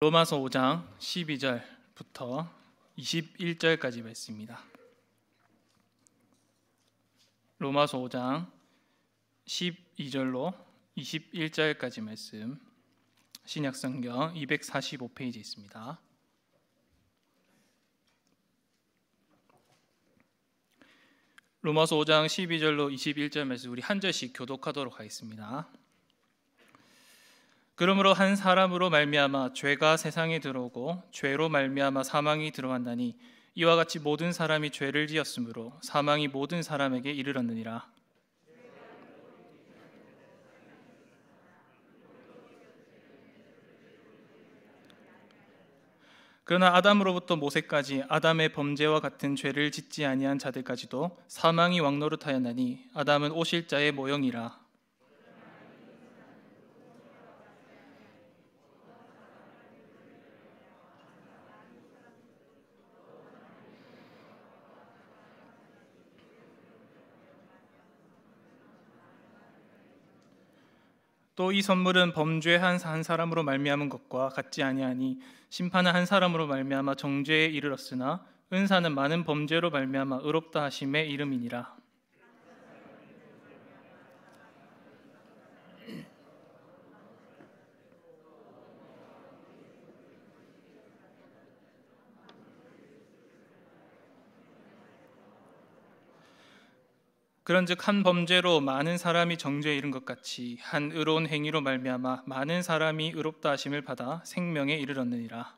로마서 5장 12절부터 21절까지 말씀입니다. 로마서 5장 12절로 21절까지 말씀, 신약성경 245페이지에 있습니다. 로마서 5장 12절로 21절 말씀, 우리 한 절씩 교독하도록 하겠습니다. 그러므로 한 사람으로 말미암아 죄가 세상에 들어오고 죄로 말미암아 사망이 들어왔나니 이와 같이 모든 사람이 죄를 지었으므로 사망이 모든 사람에게 이르렀느니라. 그러나 아담으로부터 모세까지 아담의 범죄와 같은 죄를 짓지 아니한 자들까지도 사망이 왕노릇하였나니 아담은 오실자의 모형이라. 또 이 선물은 범죄한 한 사람으로 말미암은 것과 같지 아니하니 심판은 한 사람으로 말미암아 정죄에 이르렀으나 은사는 많은 범죄로 말미암아 의롭다 하심의 이름이니라. 그런즉 한 범죄로 많은 사람이 정죄에 이른 것 같이 한 의로운 행위로 말미암아 많은 사람이 의롭다 하심을 받아 생명에 이르렀느니라.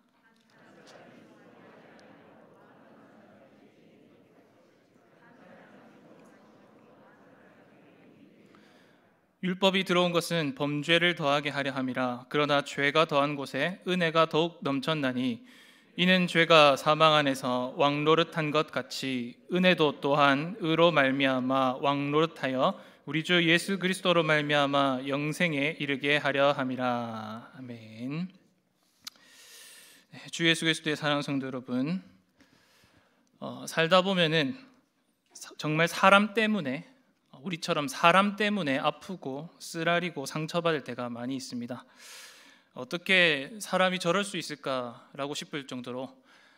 율법이 들어온 것은 범죄를 더하게 하려 함이라. 그러나 죄가 더한 곳에 은혜가 더욱 넘쳤나니 이는 죄가 사망 안에서 왕노릇한 것 같이 은혜도 또한 의로 말미암아 왕노릇하여 우리 주 예수 그리스도로 말미암아 영생에 이르게 하려 함이라. 아멘. 주 예수 그리스도의 사랑하는 성도 여러분, 살다 보면은 정말 사람 때문에, 우리처럼 사람 때문에 아프고 쓰라리고 상처받을 때가 많이 있습니다. 어떻게 사람이 저럴 수 있을까라고 싶을 정도로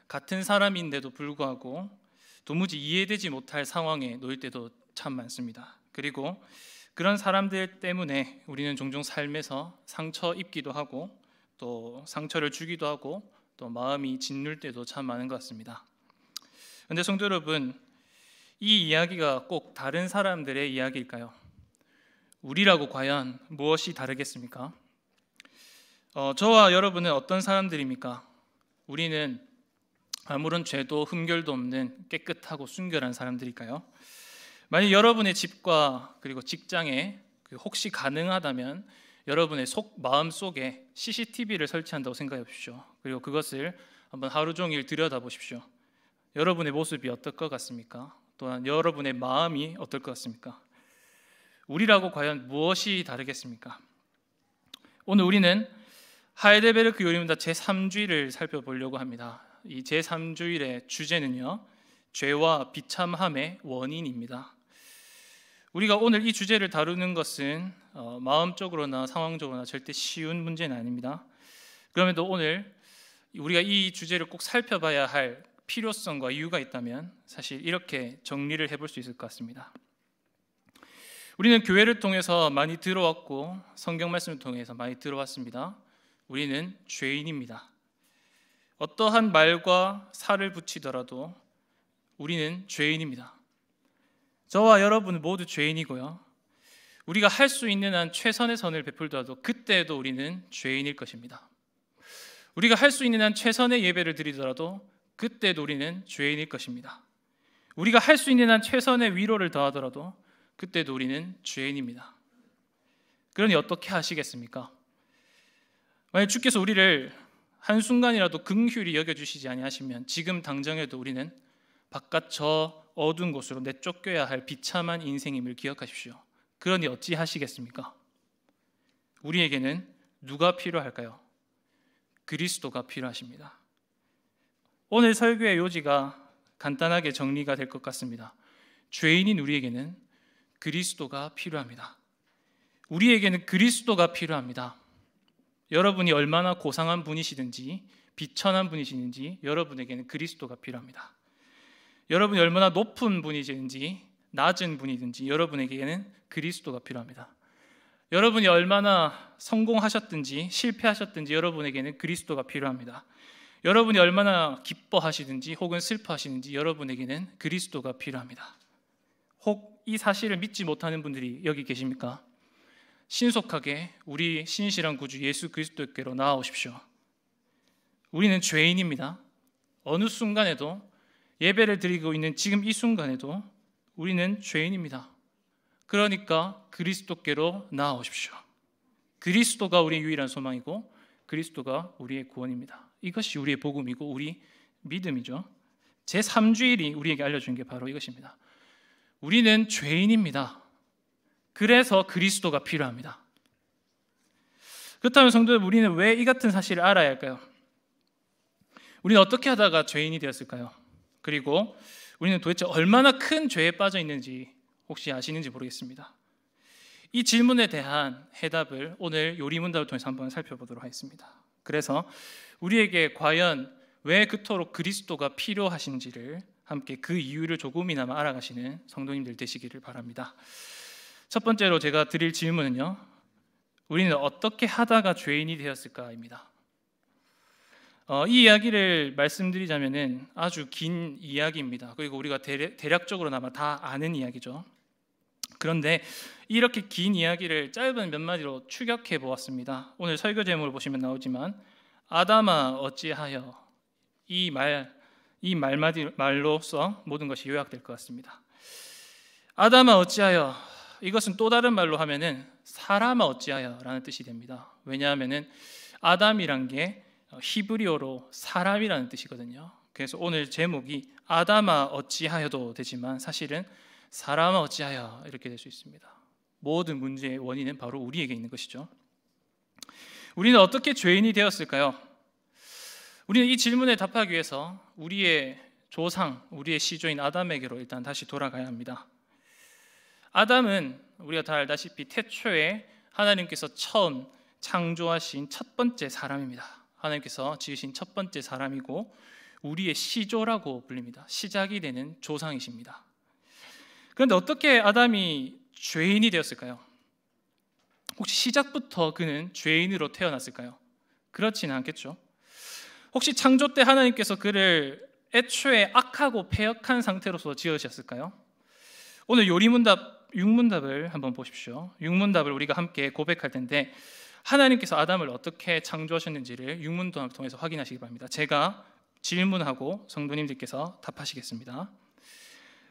같은 사람인데도 불구하고 도무지 이해되지 못할 상황에 놓일 때도 참 많습니다. 그리고 그런 사람들 때문에 우리는 종종 삶에서 상처 입기도 하고 또 상처를 주기도 하고 또 마음이 짓눌 때도 참 많은 것 같습니다. 그런데 성도 여러분, 이 이야기가 꼭 다른 사람들의 이야기일까요? 우리라고 과연 무엇이 다르겠습니까? 저와 여러분은 어떤 사람들입니까? 우리는 아무런 죄도 흠결도 없는 깨끗하고 순결한 사람들일까요? 만약 여러분의 집과 그리고 직장에 혹시 가능하다면 여러분의 마음 속에 CCTV를 설치한다고 생각해 보십시오. 그리고 그것을 한번 하루 종일 들여다보십시오. 여러분의 모습이 어떨 것 같습니까? 또한 여러분의 마음이 어떨 것 같습니까? 우리라고 과연 무엇이 다르겠습니까? 오늘 우리는 하이델베르크 요리문답 제3주일을 살펴보려고 합니다. 이 제3주일의 주제는요, 죄와 비참함의 원인입니다. 우리가 오늘 이 주제를 다루는 것은 마음적으로나 상황적으로나 절대 쉬운 문제는 아닙니다. 그럼에도 오늘 우리가 이 주제를 꼭 살펴봐야 할 필요성과 이유가 있다면 사실 이렇게 정리를 해볼 수 있을 것 같습니다. 우리는 교회를 통해서 많이 들어왔고 성경 말씀을 통해서 많이 들어왔습니다. 우리는 죄인입니다. 어떠한 말과 살을 붙이더라도 우리는 죄인입니다. 저와 여러분 모두 죄인이고요. 우리가 할 수 있는 한 최선의 선을 베풀더라도 그때도 우리는 죄인일 것입니다. 우리가 할 수 있는 한 최선의 예배를 드리더라도 그때도 우리는 죄인일 것입니다. 우리가 할 수 있는 한 최선의 위로를 더하더라도 그때도 우리는 죄인입니다. 그러니 어떻게 하시겠습니까? 만약 주께서 우리를 한순간이라도 긍휼히 여겨주시지 아니하시면 지금 당장에도 우리는 바깥 저 어두운 곳으로 내쫓겨야 할 비참한 인생임을 기억하십시오. 그러니 어찌 하시겠습니까? 우리에게는 누가 필요할까요? 그리스도가 필요하십니다. 오늘 설교의 요지가 간단하게 정리가 될 것 같습니다. 죄인인 우리에게는 그리스도가 필요합니다. 우리에게는 그리스도가 필요합니다. 여러분이 얼마나 고상한 분이시든지 비천한 분이시든지 여러분에게는 그리스도가 필요합니다. 여러분이 얼마나 높은 분이든지 낮은 분이든지 여러분에게는 그리스도가 필요합니다. 여러분이 얼마나 성공하셨든지 실패하셨든지 여러분에게는 그리스도가 필요합니다. 여러분이 얼마나 기뻐하시든지 혹은 슬퍼하시든지 여러분에게는 그리스도가 필요합니다. 혹 이 사실을 믿지 못하는 분들이 여기 계십니까? 신속하게 우리 신실한 구주 예수 그리스도께로 나아오십시오. 우리는 죄인입니다. 어느 순간에도 예배를 드리고 있는 지금 이 순간에도 우리는 죄인입니다. 그러니까 그리스도께로 나아오십시오. 그리스도가 우리의 유일한 소망이고 그리스도가 우리의 구원입니다. 이것이 우리의 복음이고 우리 믿음이죠. 제3주일이 우리에게 알려준 게 바로 이것입니다. 우리는 죄인입니다. 그래서 그리스도가 필요합니다. 그렇다면 성도 여러분, 우리는 왜 이 같은 사실을 알아야 할까요? 우리는 어떻게 하다가 죄인이 되었을까요? 그리고 우리는 도대체 얼마나 큰 죄에 빠져 있는지 혹시 아시는지 모르겠습니다. 이 질문에 대한 해답을 오늘 요리문답을 통해서 한번 살펴보도록 하겠습니다. 그래서 우리에게 과연 왜 그토록 그리스도가 필요하신지를 함께 그 이유를 조금이나마 알아가시는 성도님들 되시기를 바랍니다. 첫 번째로 제가 드릴 질문은요, 우리는 어떻게 하다가 죄인이 되었을까입니다. 이 이야기를 말씀드리자면은 아주 긴 이야기입니다. 그리고 우리가 대략적으로나마 다 아는 이야기죠. 그런데 이렇게 긴 이야기를 짧은 몇 마디로 추격해 보았습니다. 오늘 설교 제목을 보시면 나오지만 아담아 어찌하여, 이 말로써 모든 것이 요약될 것 같습니다. 아담아 어찌하여, 이것은 또 다른 말로 하면은 사람아 어찌하여 라는 뜻이 됩니다. 왜냐하면은 아담이란 게 히브리어로 사람이라는 뜻이거든요. 그래서 오늘 제목이 아담아 어찌하여도 되지만 사실은 사람아 어찌하여 이렇게 될 수 있습니다. 모든 문제의 원인은 바로 우리에게 있는 것이죠. 우리는 어떻게 죄인이 되었을까요? 우리는 이 질문에 답하기 위해서 우리의 조상, 우리의 시조인 아담에게로 일단 다시 돌아가야 합니다. 아담은 우리가 다 알다시피 태초에 하나님께서 처음 창조하신 첫 번째 사람입니다. 하나님께서 지으신 첫 번째 사람이고 우리의 시조라고 불립니다. 시작이 되는 조상이십니다. 그런데 어떻게 아담이 죄인이 되었을까요? 혹시 시작부터 그는 죄인으로 태어났을까요? 그렇지는 않겠죠. 혹시 창조 때 하나님께서 그를 애초에 악하고 패역한 상태로서 지으셨을까요? 오늘 요리문답 6문답을 한번 보십시오. 6문답을 우리가 함께 고백할 텐데 하나님께서 아담을 어떻게 창조하셨는지를 6문답을 통해서 확인하시기 바랍니다. 제가 질문하고 성도님들께서 답하시겠습니다.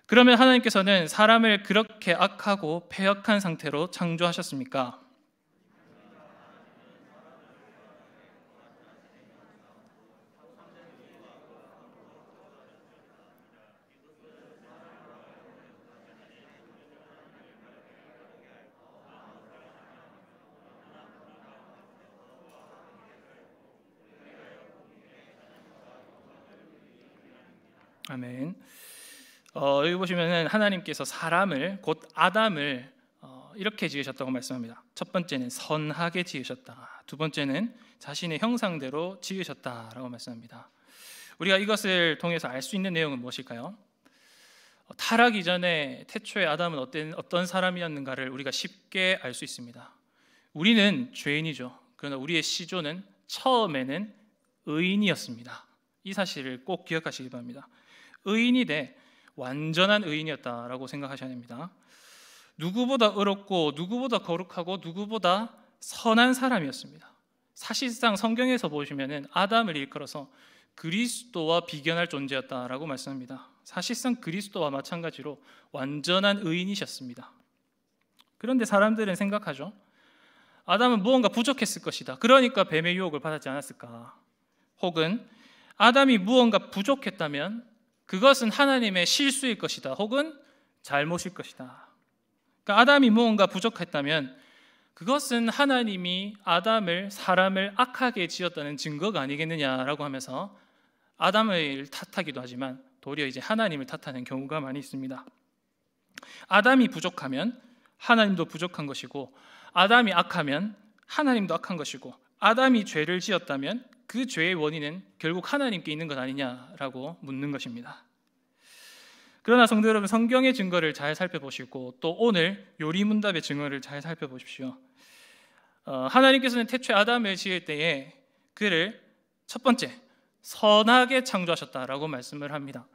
그러면 하나님께서는 사람을 그렇게 악하고 패역한 상태로 창조하셨습니까? 아멘. 여기 보시면은 하나님께서 사람을 곧 아담을 이렇게 지으셨다고 말씀합니다. 첫 번째는 선하게 지으셨다. 두 번째는 자신의 형상대로 지으셨다라고 말씀합니다. 우리가 이것을 통해서 알 수 있는 내용은 무엇일까요? 타락 이전에 태초에 아담은 어떤 사람이었는가를 우리가 쉽게 알 수 있습니다. 우리는 죄인이죠. 그러나 우리의 시조는 처음에는 의인이었습니다. 이 사실을 꼭 기억하시기 바랍니다. 의인이 돼 완전한 의인이었다라고 생각하셔야 됩니다. 누구보다 의롭고 누구보다 거룩하고 누구보다 선한 사람이었습니다. 사실상 성경에서 보시면은 아담을 일컬어서 그리스도와 비견할 존재였다라고 말씀합니다. 사실상 그리스도와 마찬가지로 완전한 의인이셨습니다. 그런데 사람들은 생각하죠. 아담은 무언가 부족했을 것이다. 그러니까 뱀의 유혹을 받았지 않았을까? 혹은 아담이 무언가 부족했다면 그것은 하나님의 실수일 것이다. 혹은 잘못일 것이다. 그러니까 아담이 무언가 부족했다면 그것은 하나님이 사람을 악하게 지었다는 증거가 아니겠느냐라고 하면서 아담을 탓하기도 하지만 도리어 이제 하나님을 탓하는 경우가 많이 있습니다. 아담이 부족하면 하나님도 부족한 것이고 아담이 악하면 하나님도 악한 것이고 아담이 죄를 지었다면 그 죄의 원인은 결국 하나님께 있는 것 아니냐라고 묻는 것입니다. 그러나 성도 여러분, 성경의 증거를 잘 살펴보시고 또 오늘 요리문답의 증거를 잘 살펴보십시오. 하나님께서는 태초에 아담을 지을 때에 그를 첫 번째 선하게 창조하셨다라고 말씀을 합니다.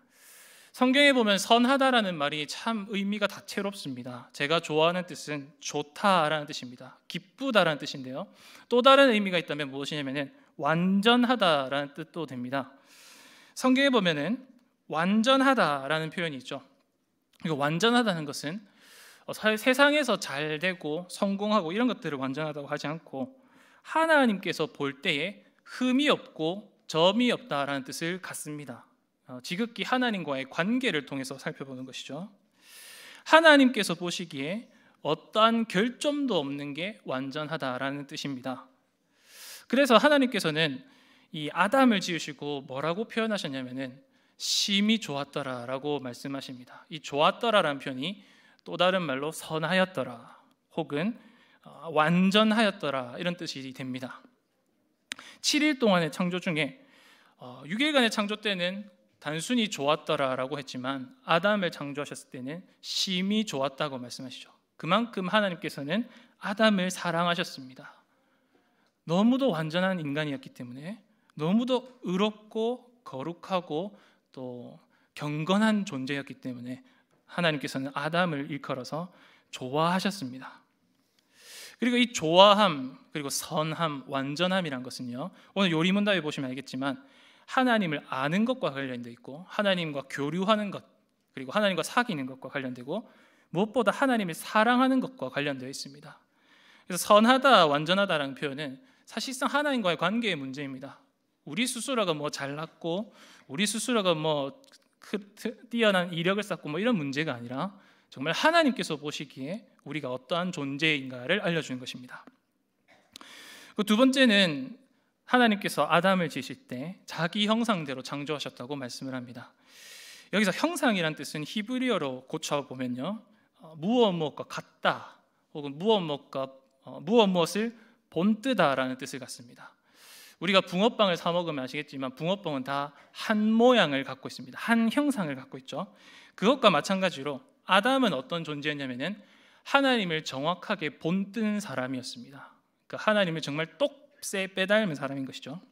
성경에 보면 선하다라는 말이 참 의미가 다채롭습니다. 제가 좋아하는 뜻은 좋다라는 뜻입니다. 기쁘다라는 뜻인데요, 또 다른 의미가 있다면 무엇이냐면 완전하다라는 뜻도 됩니다. 성경에 보면은 완전하다라는 표현이 있죠. 완전하다는 것은 세상에서 잘 되고 성공하고 이런 것들을 완전하다고 하지 않고 하나님께서 볼 때에 흠이 없고 점이 없다라는 뜻을 갖습니다. 지극히 하나님과의 관계를 통해서 살펴보는 것이죠. 하나님께서 보시기에 어떠한 결점도 없는 게 완전하다라는 뜻입니다. 그래서 하나님께서는 이 아담을 지으시고 뭐라고 표현하셨냐면은 심히 좋았더라라고 말씀하십니다. 이 좋았더라라는 표현이 또 다른 말로 선하였더라 혹은 완전하였더라 이런 뜻이 됩니다. 7일 동안의 창조 중에 6일간의 창조 때는 단순히 좋았더라라고 했지만 아담을 창조하셨을 때는 심히 좋았다고 말씀하시죠. 그만큼 하나님께서는 아담을 사랑하셨습니다. 너무도 완전한 인간이었기 때문에, 너무도 의롭고 거룩하고 또 경건한 존재였기 때문에 하나님께서는 아담을 일컬어서 좋아하셨습니다. 그리고 이 좋아함, 그리고 선함, 완전함이란 것은요, 오늘 요리문답에 보시면 알겠지만 하나님을 아는 것과 관련되어 있고 하나님과 교류하는 것, 그리고 하나님과 사귀는 것과 관련되고 무엇보다 하나님을 사랑하는 것과 관련되어 있습니다. 그래서 선하다, 완전하다라는 표현은 사실상 하나님과의 관계의 문제입니다. 우리 스스로가 뭐 잘났고 우리 스스로가 뭐 뛰어난 이력을 쌓고 뭐 이런 문제가 아니라 정말 하나님께서 보시기에 우리가 어떠한 존재인가를 알려주는 것입니다. 두 번째는 하나님께서 아담을 지으실 때 자기 형상대로 창조하셨다고 말씀을 합니다. 여기서 형상이란 뜻은 히브리어로 고쳐보면요, 무엇 무엇과 같다 혹은 무엇 무엇을 본뜨다라는 뜻을 갖습니다. 우리가 붕어빵을 사 먹으면 아시겠지만 붕어빵은 다 한 모양을 갖고 있습니다. 한 형상을 갖고 있죠. 그것과 마찬가지로 아담은 어떤 존재였냐면은 하나님을 정확하게 본뜬 사람이었습니다. 그러니까 하나님을 정말 똑새 빼닮은 사람인 것이죠.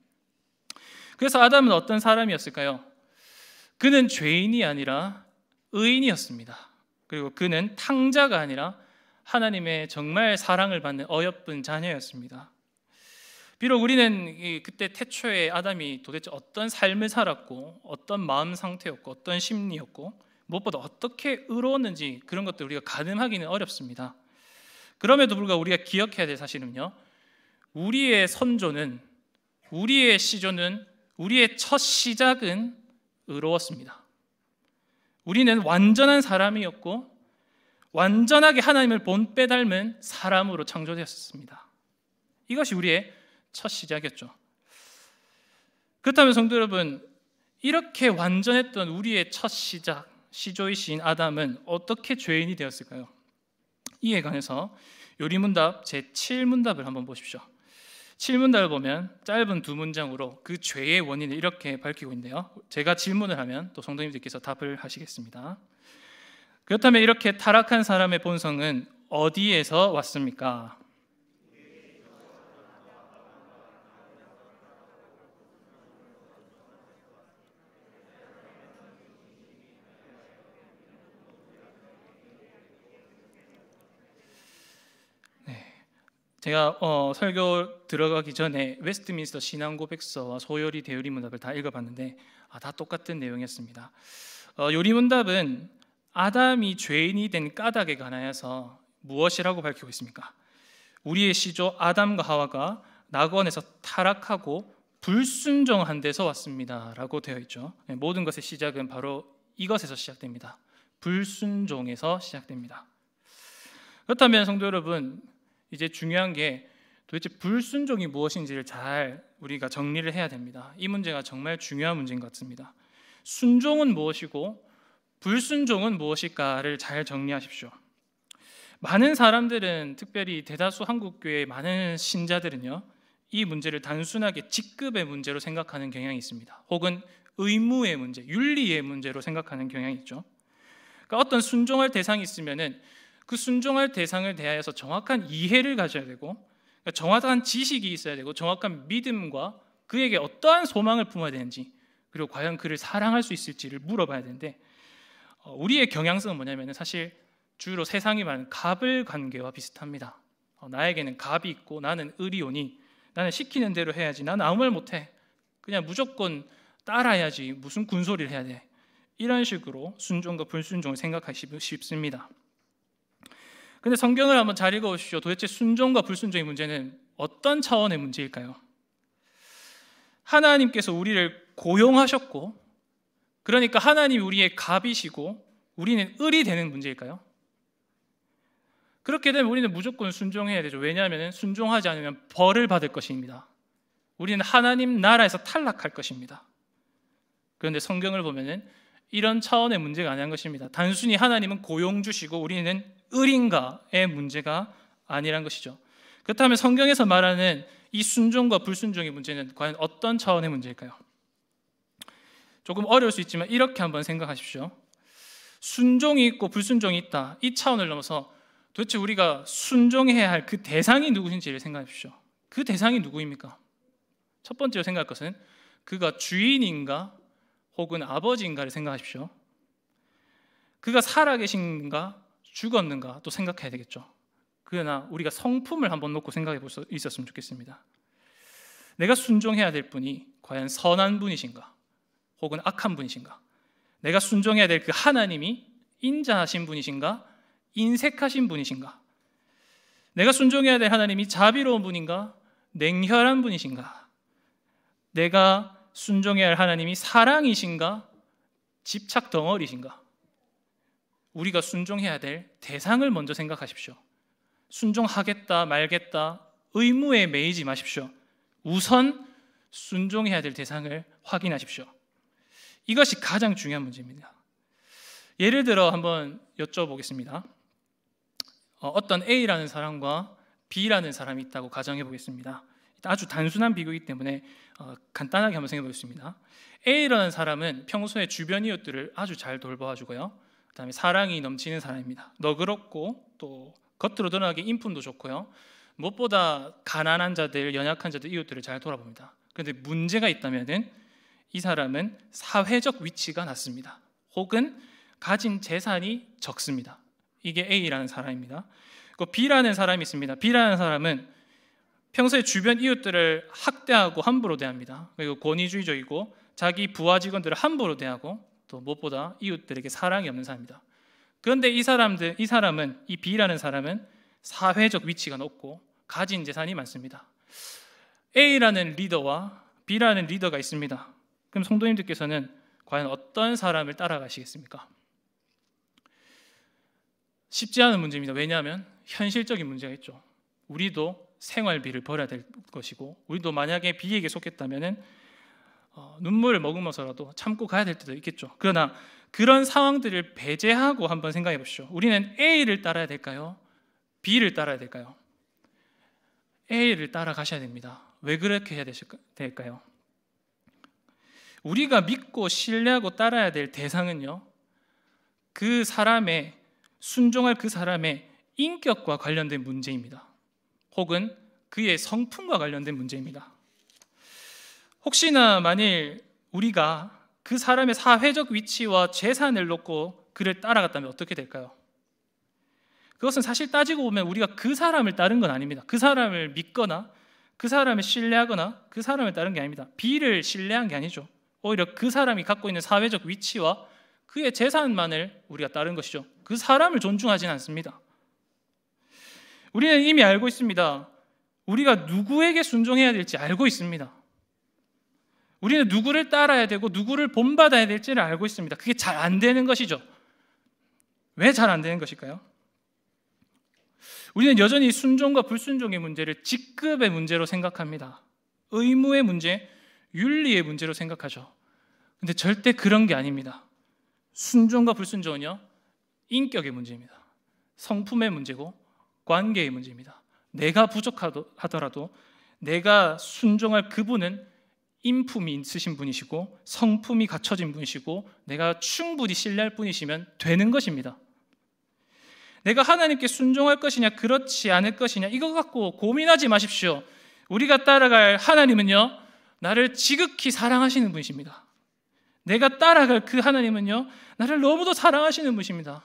그래서 아담은 어떤 사람이었을까요? 그는 죄인이 아니라 의인이었습니다. 그리고 그는 탕자가 아니라 하나님의 정말 사랑을 받는 어여쁜 자녀였습니다. 비록 우리는 그때 태초에 아담이 도대체 어떤 삶을 살았고 어떤 마음 상태였고 어떤 심리였고 무엇보다 어떻게 의로웠는지 그런 것들 우리가 가늠하기는 어렵습니다. 그럼에도 불구하고 우리가 기억해야 될 사실은요, 우리의 선조는, 우리의 시조는, 우리의 첫 시작은 의로웠습니다. 우리는 완전한 사람이었고 완전하게 하나님을 본빼 닮은 사람으로 창조되었습니다. 이것이 우리의 첫 시작이었죠. 그렇다면 성도 여러분, 이렇게 완전했던 우리의 첫 시작, 시조이신 아담은 어떻게 죄인이 되었을까요? 이에 관해서 요리문답 제7문답을 한번 보십시오. 7문답을 보면 짧은 두 문장으로 그 죄의 원인을 이렇게 밝히고 있는데요, 제가 질문을 하면 또 성도님들께서 답을 하시겠습니다. 그렇다면 이렇게 타락한 사람의 본성은 어디에서 왔습니까? 제가 설교 들어가기 전에 웨스트민스터 신앙고백서와 소요리 대요리문답을 다 읽어봤는데 다 똑같은 내용이었습니다. 요리문답은 아담이 죄인이 된 까닭에 관하여서 무엇이라고 밝히고 있습니까? 우리의 시조 아담과 하와가 낙원에서 타락하고 불순종한 데서 왔습니다 라고 되어 있죠. 모든 것의 시작은 바로 이것에서 시작됩니다. 불순종에서 시작됩니다. 그렇다면 성도 여러분, 이제 중요한 게 도대체 불순종이 무엇인지를 잘 우리가 정리를 해야 됩니다. 이 문제가 정말 중요한 문제인 것 같습니다. 순종은 무엇이고 불순종은 무엇일까를 잘 정리하십시오. 많은 사람들은, 특별히 대다수 한국교회의 많은 신자들은요, 이 문제를 단순하게 직급의 문제로 생각하는 경향이 있습니다. 혹은 의무의 문제, 윤리의 문제로 생각하는 경향이 있죠. 그러니까 어떤 순종할 대상이 있으면은 그 순종할 대상을 대하여서 정확한 이해를 가져야 되고, 그러니까 정확한 지식이 있어야 되고, 정확한 믿음과 그에게 어떠한 소망을 품어야 되는지, 그리고 과연 그를 사랑할 수 있을지를 물어봐야 되는데, 우리의 경향성은 뭐냐면 사실 주로 세상이 말하는 갑을 관계와 비슷합니다. 나에게는 갑이 있고 나는 을이오니 나는 시키는 대로 해야지, 나는 아무 말 못해, 그냥 무조건 따라야지, 무슨 군소리를 해야 돼, 이런 식으로 순종과 불순종을 생각하시기 쉽습니다. 근데 성경을 한번 잘 읽어보십시오. 도대체 순종과 불순종의 문제는 어떤 차원의 문제일까요? 하나님께서 우리를 고용하셨고, 그러니까 하나님이 우리의 갑이시고 우리는 을이 되는 문제일까요? 그렇게 되면 우리는 무조건 순종해야 되죠. 왜냐하면 순종하지 않으면 벌을 받을 것입니다. 우리는 하나님 나라에서 탈락할 것입니다. 그런데 성경을 보면은 이런 차원의 문제가 아닌 것입니다. 단순히 하나님은 고용 주시고 우리는 을인가의 문제가 아니란 것이죠. 그렇다면 성경에서 말하는 이 순종과 불순종의 문제는 과연 어떤 차원의 문제일까요? 조금 어려울 수 있지만 이렇게 한번 생각하십시오. 순종이 있고 불순종이 있다, 이 차원을 넘어서 도대체 우리가 순종해야 할 그 대상이 누구인지를 생각하십시오. 그 대상이 누구입니까? 첫 번째로 생각할 것은 그가 주인인가 혹은 아버지인가를 생각하십시오. 그가 살아계신가 죽었는가 또 생각해야 되겠죠. 그러나 우리가 성품을 한번 놓고 생각해 볼 수 있었으면 좋겠습니다. 내가 순종해야 될 분이 과연 선한 분이신가 혹은 악한 분이신가? 내가 순종해야 될 그 하나님이 인자하신 분이신가 인색하신 분이신가? 내가 순종해야 될 하나님이 자비로운 분인가 냉혈한 분이신가? 내가 순종해야 할 하나님이 사랑이신가 집착 덩어리신가? 우리가 순종해야 될 대상을 먼저 생각하십시오. 순종하겠다 말겠다 의무에 매이지 마십시오. 우선 순종해야 될 대상을 확인하십시오. 이것이 가장 중요한 문제입니다. 예를 들어 한번 여쭤보겠습니다. 어떤 A라는 사람과 B라는 사람이 있다고 가정해 보겠습니다. 아주 단순한 비교이기 때문에 간단하게 한번 생각해 보겠습니다. A라는 사람은 평소에 주변 이웃들을 아주 잘 돌봐주고요. 그다음에 사랑이 넘치는 사람입니다. 너그럽고 또 겉으로 드러나게 인품도 좋고요. 무엇보다 가난한 자들, 연약한 자들, 이웃들을 잘 돌아봅니다. 그런데 문제가 있다면은 이 사람은 사회적 위치가 낮습니다. 혹은 가진 재산이 적습니다. 이게 A라는 사람입니다. B라는 사람이 있습니다. B라는 사람은 평소에 주변 이웃들을 학대하고 함부로 대합니다. 그리고 권위주의적이고 자기 부하 직원들을 함부로 대하고 또 무엇보다 이웃들에게 사랑이 없는 사람입니다. 그런데 이 B라는 사람은 사회적 위치가 높고 가진 재산이 많습니다. A라는 리더와 B라는 리더가 있습니다. 그럼 성도님들께서는 과연 어떤 사람을 따라가시겠습니까? 쉽지 않은 문제입니다. 왜냐하면 현실적인 문제가 있죠. 우리도 생활비를 벌어야 될 것이고, 우리도 만약에 B에게 속했다면 눈물을 머금어서라도 참고 가야 될 때도 있겠죠. 그러나 그런 상황들을 배제하고 한번 생각해 보십시오. 우리는 A를 따라야 될까요? B를 따라야 될까요? A를 따라가셔야 됩니다. 왜 그렇게 해야 될까요? 우리가 믿고 신뢰하고 따라야 될 대상은요, 그 사람의 순종할 그 사람의 인격과 관련된 문제입니다. 혹은 그의 성품과 관련된 문제입니다. 혹시나 만일 우리가 그 사람의 사회적 위치와 재산을 놓고 그를 따라갔다면 어떻게 될까요? 그것은 사실 따지고 보면 우리가 그 사람을 따른 건 아닙니다. 그 사람을 믿거나 그 사람을 신뢰하거나 그 사람을 따른 게 아닙니다. B를 신뢰한 게 아니죠. 오히려 그 사람이 갖고 있는 사회적 위치와 그의 재산만을 우리가 따른 것이죠. 그 사람을 존중하지는 않습니다. 우리는 이미 알고 있습니다. 우리가 누구에게 순종해야 될지 알고 있습니다. 우리는 누구를 따라야 되고 누구를 본받아야 될지를 알고 있습니다. 그게 잘 안 되는 것이죠. 왜 잘 안 되는 것일까요? 우리는 여전히 순종과 불순종의 문제를 직급의 문제로 생각합니다. 의무의 문제, 윤리의 문제로 생각하죠. 근데 절대 그런 게 아닙니다. 순종과 불순종은요, 인격의 문제입니다. 성품의 문제고 관계의 문제입니다. 내가 부족하더라도 내가 순종할 그분은 인품이 있으신 분이시고 성품이 갖춰진 분이시고 내가 충분히 신뢰할 분이시면 되는 것입니다. 내가 하나님께 순종할 것이냐 그렇지 않을 것이냐 이거 갖고 고민하지 마십시오. 우리가 따라갈 하나님은요, 나를 지극히 사랑하시는 분이십니다. 내가 따라갈 그 하나님은요, 나를 너무도 사랑하시는 분이십니다.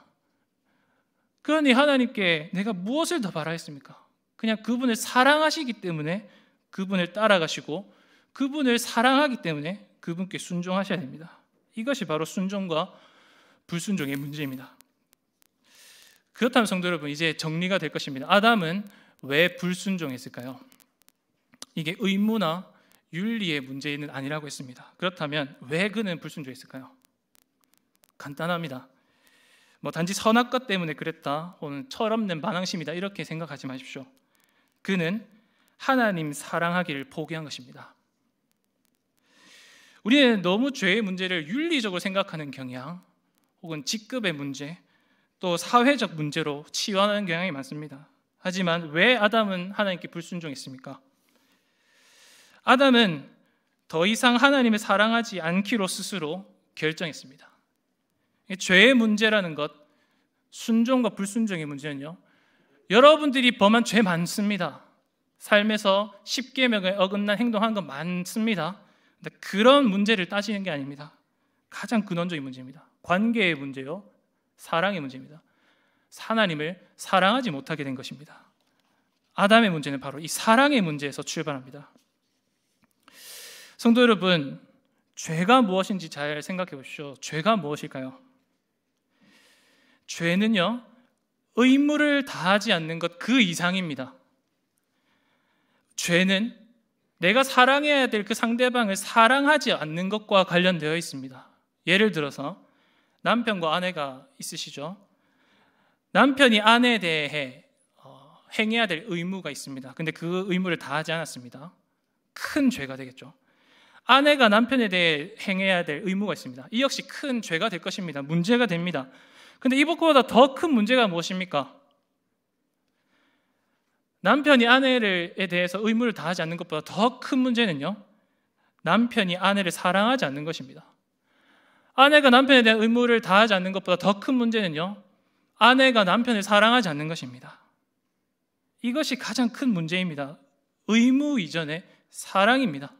그러니 하나님께 내가 무엇을 더 바라겠습니까? 그냥 그분을 사랑하시기 때문에 그분을 따라가시고 그분을 사랑하기 때문에 그분께 순종하셔야 됩니다. 이것이 바로 순종과 불순종의 문제입니다. 그렇다면 성도 여러분, 이제 정리가 될 것입니다. 아담은 왜 불순종했을까요? 이게 의무나 윤리의 문제는 아니라고 했습니다. 그렇다면 왜 그는 불순종했을까요? 간단합니다. 단지 선악과 때문에 그랬다, 혹은 철없는 반항심이다 이렇게 생각하지 마십시오. 그는 하나님 사랑하기를 포기한 것입니다. 우리는 너무 죄의 문제를 윤리적으로 생각하는 경향, 혹은 직급의 문제, 또 사회적 문제로 치환하는 경향이 많습니다. 하지만 왜 아담은 하나님께 불순종했습니까? 아담은 더 이상 하나님을 사랑하지 않기로 스스로 결정했습니다. 죄의 문제라는 것, 순종과 불순종의 문제는요, 여러분들이 범한 죄 많습니다. 삶에서 10계명에 어긋난 행동한 거 많습니다. 근데 그런 문제를 따지는 게 아닙니다. 가장 근원적인 문제입니다. 관계의 문제요, 사랑의 문제입니다. 하나님을 사랑하지 못하게 된 것입니다. 아담의 문제는 바로 이 사랑의 문제에서 출발합니다. 성도 여러분, 죄가 무엇인지 잘 생각해 보십시오. 죄가 무엇일까요? 죄는요, 의무를 다하지 않는 것 그 이상입니다. 죄는 내가 사랑해야 될 그 상대방을 사랑하지 않는 것과 관련되어 있습니다. 예를 들어서 남편과 아내가 있으시죠? 남편이 아내에 대해 행해야 될 의무가 있습니다. 근데 그 의무를 다하지 않았습니다. 큰 죄가 되겠죠. 아내가 남편에 대해 행해야 될 의무가 있습니다. 이 역시 큰 죄가 될 것입니다. 문제가 됩니다. 근데 이것보다 더 큰 문제가 무엇입니까? 남편이 아내에 대해서 의무를 다하지 않는 것보다 더 큰 문제는요, 남편이 아내를 사랑하지 않는 것입니다. 아내가 남편에 대한 의무를 다하지 않는 것보다 더 큰 문제는요, 아내가 남편을 사랑하지 않는 것입니다. 이것이 가장 큰 문제입니다. 의무 이전에 사랑입니다.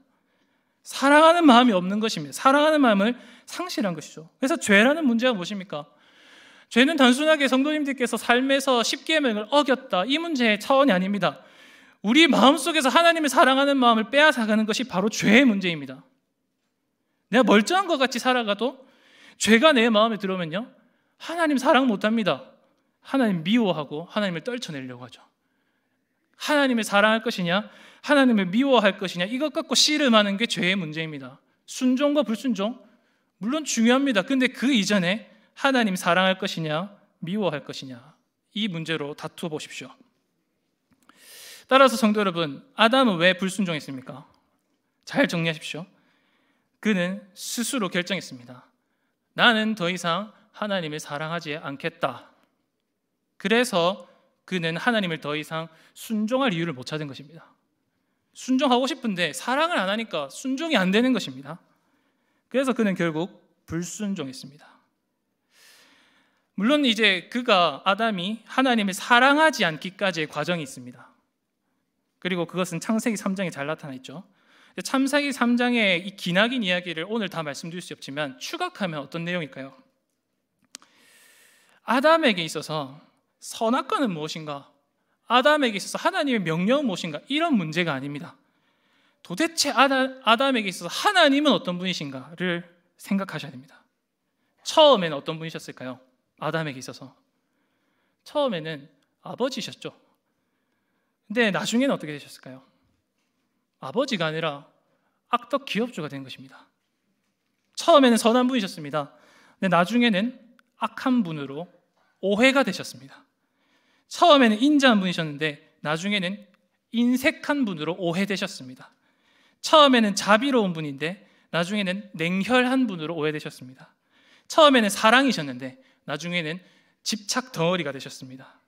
사랑하는 마음이 없는 것입니다. 사랑하는 마음을 상실한 것이죠. 그래서 죄라는 문제가 무엇입니까? 죄는 단순하게 성도님들께서 삶에서 10계명을 어겼다, 이 문제의 차원이 아닙니다. 우리 마음속에서 하나님을 사랑하는 마음을 빼앗아가는 것이 바로 죄의 문제입니다. 내가 멀쩡한 것 같이 살아가도 죄가 내 마음에 들어오면요, 하나님 사랑 못합니다. 하나님 미워하고 하나님을 떨쳐내려고 하죠. 하나님을 사랑할 것이냐, 하나님을 미워할 것이냐, 이것 갖고 씨름하는 게 죄의 문제입니다. 순종과 불순종 물론 중요합니다. 근데 그 이전에 하나님 사랑할 것이냐, 미워할 것이냐, 이 문제로 다투어 보십시오. 따라서 성도 여러분, 아담은 왜 불순종했습니까? 잘 정리하십시오. 그는 스스로 결정했습니다. 나는 더 이상 하나님을 사랑하지 않겠다. 그래서 그는 하나님을 더 이상 순종할 이유를 못 찾은 것입니다. 순종하고 싶은데 사랑을 안 하니까 순종이 안 되는 것입니다. 그래서 그는 결국 불순종했습니다. 물론 이제 아담이 하나님을 사랑하지 않기까지의 과정이 있습니다. 그리고 그것은 창세기 3장에 잘 나타나 있죠. 창세기 3장의 이 기나긴 이야기를 오늘 다 말씀드릴 수 없지만 추각하면 어떤 내용일까요? 아담에게 있어서 선악과는 무엇인가? 아담에게 있어서 하나님의 명령은 무엇인가? 이런 문제가 아닙니다. 도대체 아담에게 있어서 하나님은 어떤 분이신가를 생각하셔야 됩니다. 처음에는 어떤 분이셨을까요? 아담에게 있어서 처음에는 아버지셨죠. 근데 나중에는 어떻게 되셨을까요? 아버지가 아니라 악덕 기업주가 된 것입니다. 처음에는 선한 분이셨습니다. 근데 나중에는 악한 분으로 오해가 되셨습니다. 처음에는 인자한 분이셨는데 나중에는 인색한 분으로 오해되셨습니다. 처음에는 자비로운 분인데 나중에는 냉혈한 분으로 오해되셨습니다. 처음에는 사랑이셨는데 나중에는 집착 덩어리가 되셨습니다.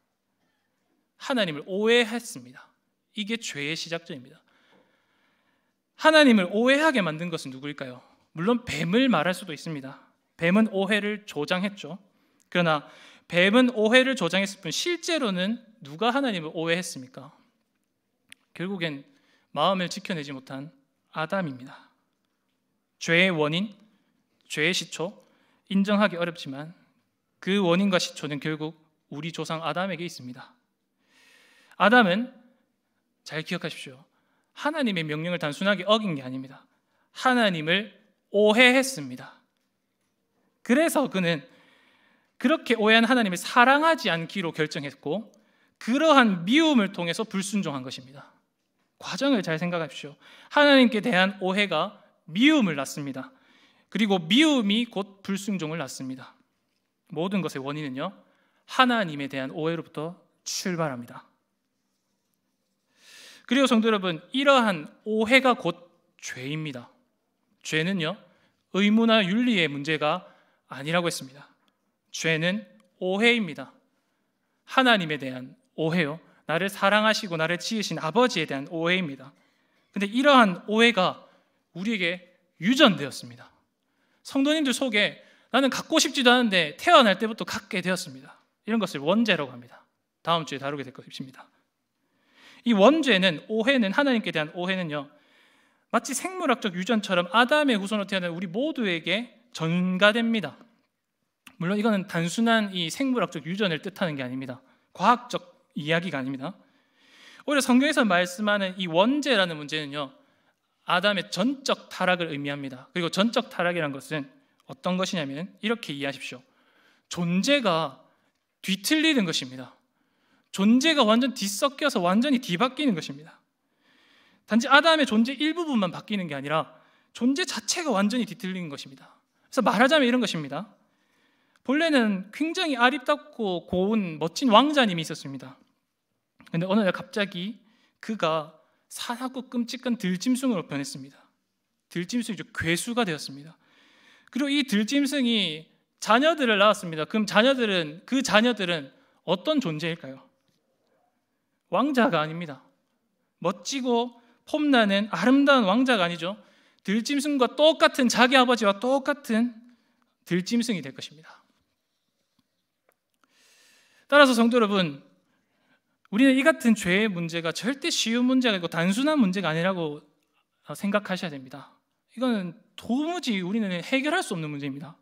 하나님을 오해했습니다. 이게 죄의 시작점입니다. 하나님을 오해하게 만든 것은 누구일까요? 물론 뱀을 말할 수도 있습니다. 뱀은 오해를 조장했죠. 그러나 뱀은 오해를 조장했을 뿐 실제로는 누가 하나님을 오해했습니까? 결국엔 마음을 지켜내지 못한 아담입니다. 죄의 원인, 죄의 시초, 인정하기 어렵지만 그 원인과 시초는 결국 우리 조상 아담에게 있습니다. 아담은 잘 기억하십시오. 하나님의 명령을 단순하게 어긴 게 아닙니다. 하나님을 오해했습니다. 그래서 그는 그렇게 오해한 하나님을 사랑하지 않기로 결정했고 그러한 미움을 통해서 불순종한 것입니다. 과정을 잘 생각하십시오. 하나님께 대한 오해가 미움을 낳습니다. 그리고 미움이 곧 불순종을 낳습니다. 모든 것의 원인은요, 하나님에 대한 오해로부터 출발합니다. 그리고 성도 여러분, 이러한 오해가 곧 죄입니다. 죄는요, 의무나 윤리의 문제가 아니라고 했습니다. 죄는 오해입니다. 하나님에 대한 오해요. 나를 사랑하시고 나를 지으신 아버지에 대한 오해입니다. 근데 이러한 오해가 우리에게 유전되었습니다. 성도님들 속에 나는 갖고 싶지도 않은데 태어날 때부터 갖게 되었습니다. 이런 것을 원죄라고 합니다. 다음 주에 다루게 될 것입니다. 이 원죄는, 오해는, 하나님께 대한 오해는요, 마치 생물학적 유전처럼 아담의 후손으로 태어난 우리 모두에게 전가됩니다. 물론 이거는 단순한 이 생물학적 유전을 뜻하는 게 아닙니다. 과학적 이야기가 아닙니다. 오히려 성경에서 말씀하는 이 원죄라는 문제는요, 아담의 전적 타락을 의미합니다. 그리고 전적 타락이라는 것은 어떤 것이냐면 이렇게 이해하십시오. 존재가 뒤틀리는 것입니다. 존재가 완전 뒤섞여서 완전히 뒤바뀌는 것입니다. 단지 아담의 존재 일부분만 바뀌는 게 아니라 존재 자체가 완전히 뒤틀리는 것입니다. 그래서 말하자면 이런 것입니다. 본래는 굉장히 아름답고 고운 멋진 왕자님이 있었습니다. 그런데 어느 날 갑자기 그가 사납고 끔찍한 들짐승으로 변했습니다. 들짐승이 괴수가 되었습니다. 그리고 이 들짐승이 자녀들을 낳았습니다. 그럼 그 자녀들은 어떤 존재일까요? 왕자가 아닙니다. 멋지고 폼나는 아름다운 왕자가 아니죠. 들짐승과 똑같은, 자기 아버지와 똑같은 들짐승이 될 것입니다. 따라서 성도 여러분, 우리는 이 같은 죄의 문제가 절대 쉬운 문제가 아니고 단순한 문제가 아니라고 생각하셔야 됩니다. 이거는 도무지 우리는 해결할 수 없는 문제입니다.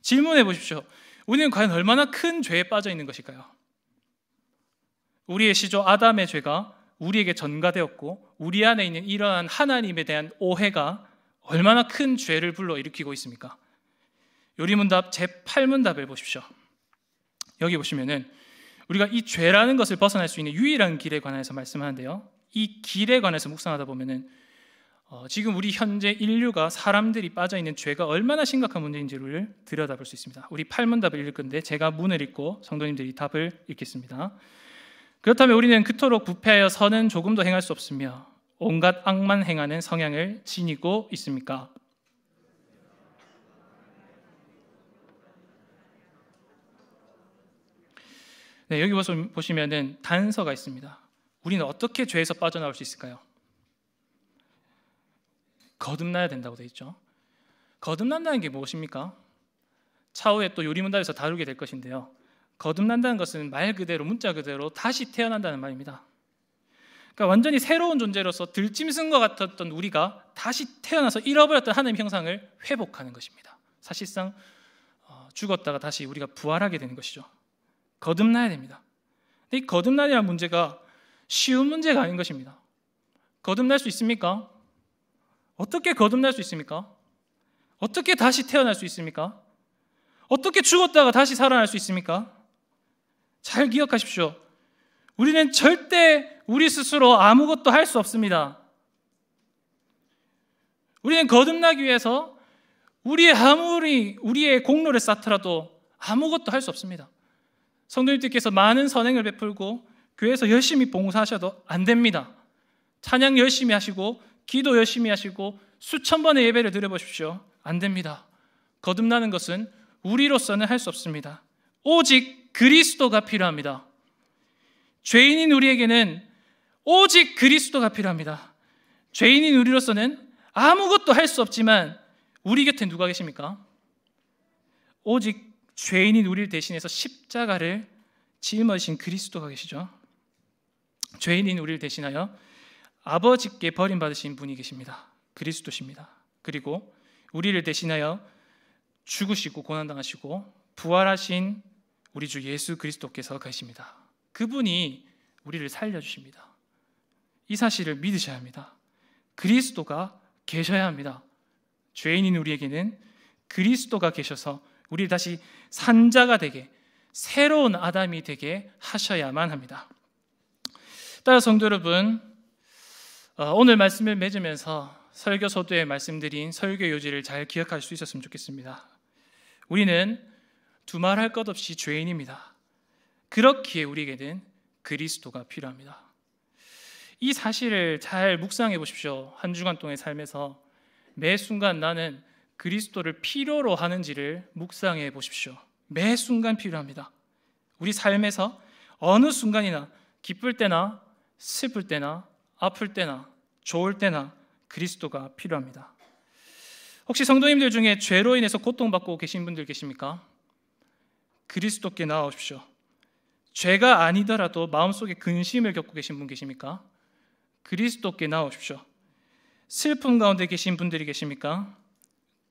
질문해 보십시오. 우리는 과연 얼마나 큰 죄에 빠져 있는 것일까요? 우리의 시조 아담의 죄가 우리에게 전가되었고 우리 안에 있는 이러한 하나님에 대한 오해가 얼마나 큰 죄를 불러일으키고 있습니까? 요리문답 제8문답을 보십시오. 여기 보시면은 우리가 이 죄라는 것을 벗어날 수 있는 유일한 길에 관해서 말씀하는데요, 이 길에 관해서 묵상하다 보면은 지금 우리 현재 인류가, 사람들이 빠져있는 죄가 얼마나 심각한 문제인지를 들여다볼 수 있습니다. 우리 8문답을 읽을 건데 제가 문을 읽고 성도님들이 답을 읽겠습니다. 그렇다면 우리는 그토록 부패하여 선은 조금도 행할 수 없으며 온갖 악만 행하는 성향을 지니고 있습니까? 네, 여기 보시면은 단서가 있습니다. 우리는 어떻게 죄에서 빠져나올 수 있을까요? 거듭나야 된다고 되어 있죠. 거듭난다는 게 무엇입니까? 차후에 또 요리문답에서 다루게 될 것인데요, 거듭난다는 것은 말 그대로, 문자 그대로 다시 태어난다는 말입니다. 그러니까 완전히 새로운 존재로서 들짐승과 같았던 우리가 다시 태어나서 잃어버렸던 하나님의 형상을 회복하는 것입니다. 사실상 죽었다가 다시 우리가 부활하게 되는 것이죠. 거듭나야 됩니다. 근데 이 거듭나이라는 문제가 쉬운 문제가 아닌 것입니다. 거듭날 수 있습니까? 어떻게 거듭날 수 있습니까? 어떻게 다시 태어날 수 있습니까? 어떻게 죽었다가 다시 살아날 수 있습니까? 잘 기억하십시오. 우리는 절대 우리 스스로 아무것도 할 수 없습니다. 우리는 거듭나기 위해서 아무리 우리의 공로를 쌓더라도 아무것도 할 수 없습니다. 성도님들께서 많은 선행을 베풀고 교회에서 열심히 봉사하셔도 안 됩니다. 찬양 열심히 하시고 기도 열심히 하시고 수천 번의 예배를 드려보십시오. 안 됩니다. 거듭나는 것은 우리로서는 할 수 없습니다. 오직 그리스도가 필요합니다. 죄인인 우리에게는 오직 그리스도가 필요합니다. 죄인인 우리로서는 아무것도 할 수 없지만 우리 곁에 누가 계십니까? 오직 죄인인 우리를 대신해서 십자가를 짊어지신 그리스도가 계시죠. 죄인인 우리를 대신하여 아버지께 버림받으신 분이 계십니다. 그리스도십니다. 그리고 우리를 대신하여 죽으시고 고난당하시고 부활하신 우리 주 예수 그리스도께서 계십니다. 그분이 우리를 살려주십니다. 이 사실을 믿으셔야 합니다. 그리스도가 계셔야 합니다. 죄인인 우리에게는 그리스도가 계셔서 우리를 다시 산자가 되게, 새로운 아담이 되게 하셔야만 합니다. 따라 성도 여러분, 오늘 말씀을 맺으면서 설교서두에 말씀드린 설교 요지를 잘 기억할 수 있었으면 좋겠습니다. 우리는 두말할 것 없이 죄인입니다. 그렇기에 우리에게는 그리스도가 필요합니다. 이 사실을 잘 묵상해 보십시오. 한 주간 동안의 삶에서 매 순간 나는 그리스도를 필요로 하는지를 묵상해 보십시오. 매 순간 필요합니다. 우리 삶에서 어느 순간이나 기쁠 때나 슬플 때나 아플 때나 좋을 때나 그리스도가 필요합니다. 혹시 성도님들 중에 죄로 인해서 고통받고 계신 분들 계십니까? 그리스도께 나아오십시오. 죄가 아니더라도 마음속에 근심을 겪고 계신 분 계십니까? 그리스도께 나오십시오. 슬픔 가운데 계신 분들이 계십니까?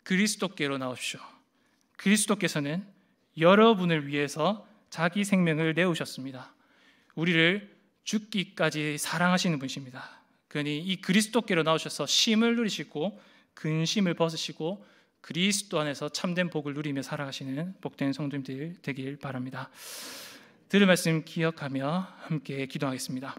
그리스도께로 나오십시오. 그리스도께서는 여러분을 위해서 자기 생명을 내오셨습니다. 우리를 죽기까지 사랑하시는 분이십니다. 그러니 이 그리스도께로 나오셔서 쉼을 누리시고 근심을 벗으시고 그리스도 안에서 참된 복을 누리며 살아가시는 복된 성도님들 되길 바랍니다. 들은 말씀 기억하며 함께 기도하겠습니다.